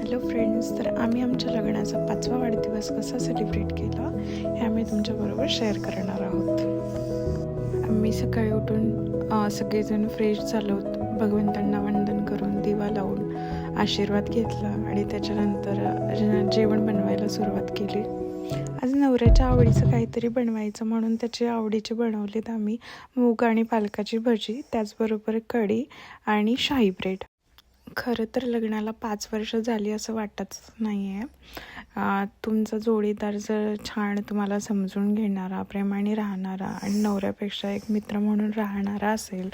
Hello friends, तर आम्ही आमच्या लग्नाचा 5वा वाढदिवस कसा सेलिब्रेट केला हे आम्ही तुमच्याबरोबर शेअर करणार आहोत. आम्ही सकाळी उठून सगळेजण फ्रेश झालो, भगवंतांना वंदन करून दिवा लावून आशीर्वाद घेतला आणि त्याच्यानंतर जेवण बनवायला सुरुवात केली. आज नवऱ्याच्या आवडीचं काहीतरी बनवायचं म्हणून त्याच्या आवडीचे बनवलेत आम्ही मूग आणि पालकाची भजी, त्याचबरोबर कढी आणि शाही ब्रेड. खरं तर लग्नाला 5 वर्ष झाली असं वाटतच नाही आहे. तुमचा जोडीदार जर छान तुम्हाला समजून घेणारा, प्रेमाने राहणारा आणि नवऱ्यापेक्षा एक मित्र म्हणून राहणारा असेल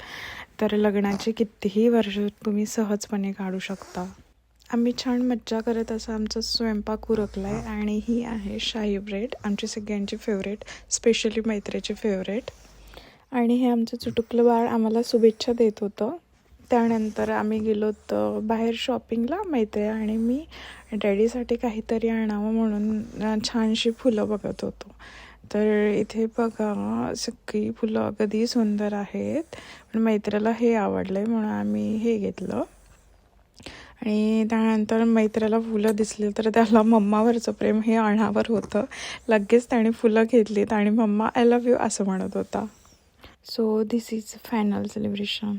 तर लग्नाची कितीही वर्ष तुम्ही सहजपणे काढू शकता. आम्ही छान मज्जा करत असा आमचा स्वयंपाक उरकला आहे आणि ही आहे शाही ब्रेड, आमची सगळ्यांची फेवरेट, स्पेशली मैत्रीची फेवरेट. आणि हे आमचं चुटुकलं बाळ आम्हाला शुभेच्छा देत होतं. त्यानंतर आम्ही गेलो होतो बाहेर शॉपिंगला, मैत्री आणि मी डॅडीसाठी काहीतरी आणावं म्हणून छानशी फुलं बघत होतो. तर इथे बघा सगळी फुलं अगदी सुंदर आहेत, पण मैत्रीला हे आवडलं आहे म्हणून आम्ही हे घेतलं. आणि त्यानंतर मैत्रीला फुलं दिसली तर त्याला मम्मावरचं प्रेम हे अणावर होतं. लगेच त्याने फुलं घेतलीत आणि मम्मा आय लव्ह यू असं म्हणत होता. So this is final celebration.